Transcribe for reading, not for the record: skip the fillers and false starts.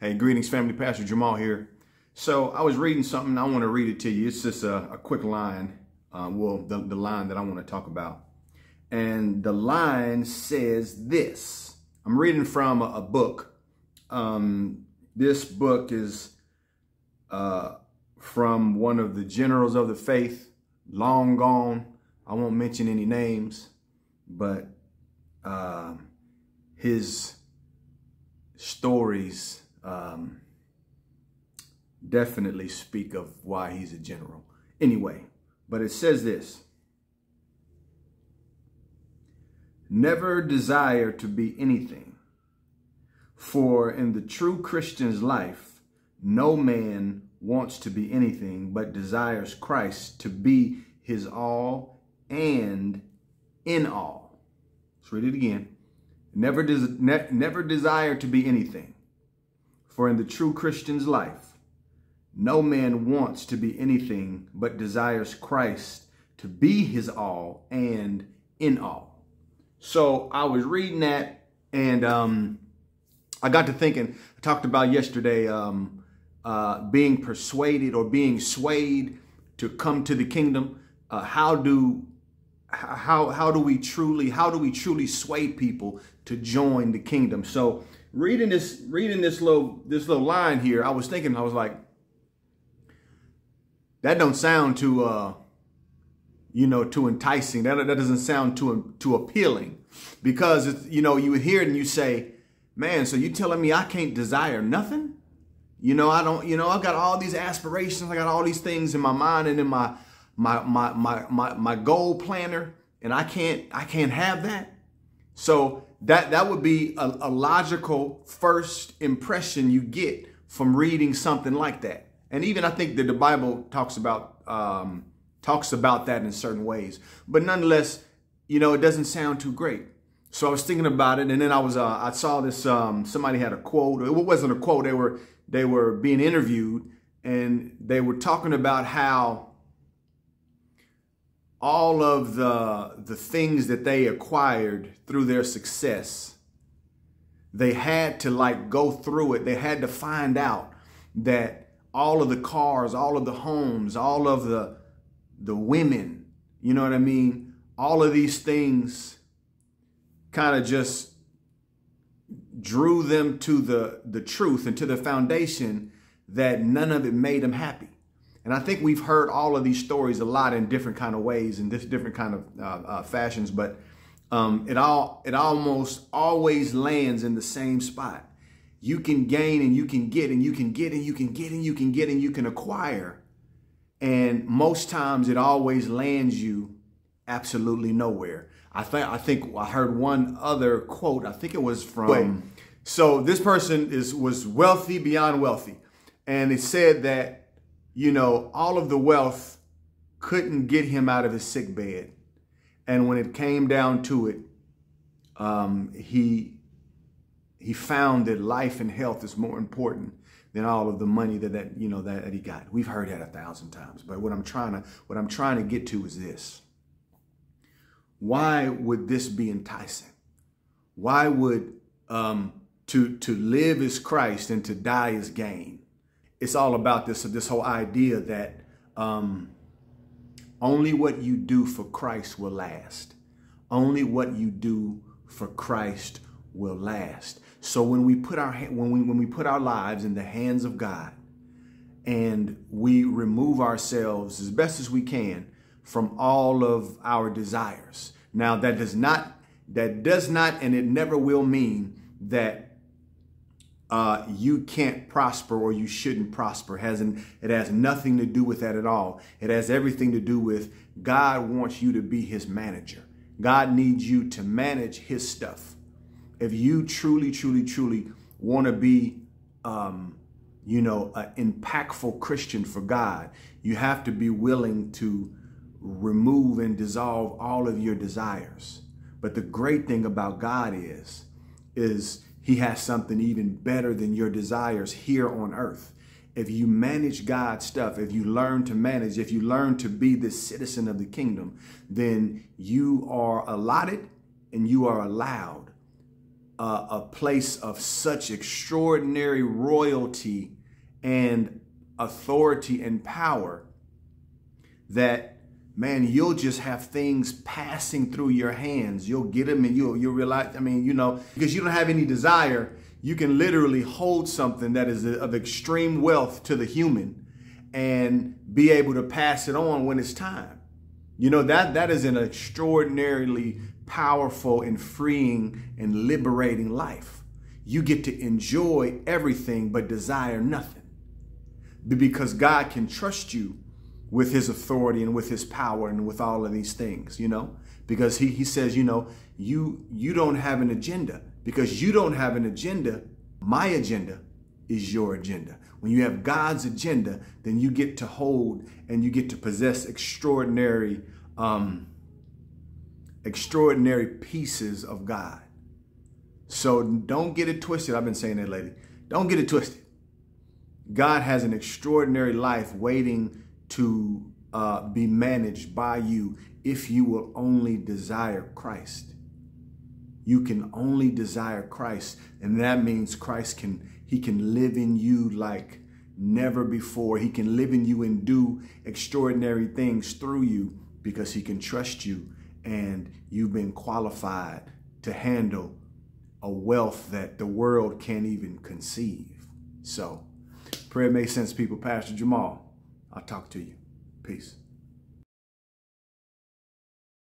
Hey, greetings, family. Pastor Jamal here. So I was reading something. I want to read it to you. It's just a quick line. The line that I want to talk about. And the line says this. I'm reading from a book. This book is from one of the generals of the faith, long gone. I won't mention any names, but his stories definitely speak of why he's a general. Anyway, but it says this: never desire to be anything, for in the true Christian's life, no man wants to be anything, but desires Christ to be his all and in all. Let's read it again. Never desire to be anything, for in the true Christian's life, no man wants to be anything, but desires Christ to be his all and in all. So I was reading that, and I got to thinking. I talked about yesterday being persuaded or being swayed to come to the kingdom. How do we truly sway people to join the kingdom? So reading this little line here, I was thinking, I was like, that don't sound too too enticing. That doesn't sound too appealing, because it's, you would hear it and you say, man, so you telling me I can't desire nothing? I don't, I've got all these aspirations, I got all these things in my mind and in my goal planner, and I can't have that. So that would be a logical first impression you get from reading something like that. And even I think that the Bible talks about that in certain ways, but nonetheless, it doesn't sound too great. So I was thinking about it, and then I saw this. Somebody had a quote. It wasn't a quote. They were being interviewed, and they were talking about how all of the things that they acquired through their success, they had to go through it. They had to find out that all of the cars, all of the homes, all of the women, you know what I mean? All of these things kind of just drew them to the truth and to the foundation that none of it made them happy. And I think we've heard all of these stories a lot in different kind of ways and different kind of fashions, but it almost always lands in the same spot. You can gain and you can get and you can get and you can get and you can get and you can acquire. And most times it always lands you absolutely nowhere. I think I heard one other quote. I think it was from, so this person was wealthy beyond wealthy. And it said that, all of the wealth couldn't get him out of his sick bed. And when it came down to it, he found that life and health is more important than all of the money that he got. We've heard that 1,000 times. But what I'm trying to get to is this. Why would this be enticing? Why would to live is Christ and to die is gain? It's all about this whole idea that only what you do for Christ will last. Only what you do for Christ will last. So when we put our lives in the hands of God and we remove ourselves as best as we can from all of our desires. Now that does not and it never will mean that you can't prosper or you shouldn't prosper. It has nothing to do with that at all. It has everything to do with God wants you to be his manager. God needs you to manage his stuff. If you truly want to be, an impactful Christian for God, you have to be willing to remove and dissolve all of your desires. But the great thing about God is he has something even better than your desires here on earth. If you manage God's stuff, if you learn to manage, if you learn to be the citizen of the kingdom, then you are allotted and you are allowed a place of such extraordinary royalty and authority and power that, man, you'll just have things passing through your hands. You'll get them and you'll realize, I mean, you know, because you don't have any desire, you can literally hold something that is of extreme wealth to the human and be able to pass it on when it's time. You know, that is an extraordinarily powerful and freeing and liberating life. You get to enjoy everything but desire nothing, because God can trust you with his authority and with his power and with all of these things, you know, because he says, you know, you don't have an agenda. Because you don't have an agenda, my agenda is your agenda. When you have God's agenda, then you get to hold and you get to possess extraordinary pieces of God. So don't get it twisted. I've been saying that lately. Don't get it twisted. God has an extraordinary life waiting to be managed by you if you will only desire Christ. You can only desire Christ, and that means He can live in you like never before. He can live in you and do extraordinary things through you because he can trust you, and you've been qualified to handle a wealth that the world can't even conceive. So, pray it makes sense, people. Pastor Jamal, I'll talk to you. Peace.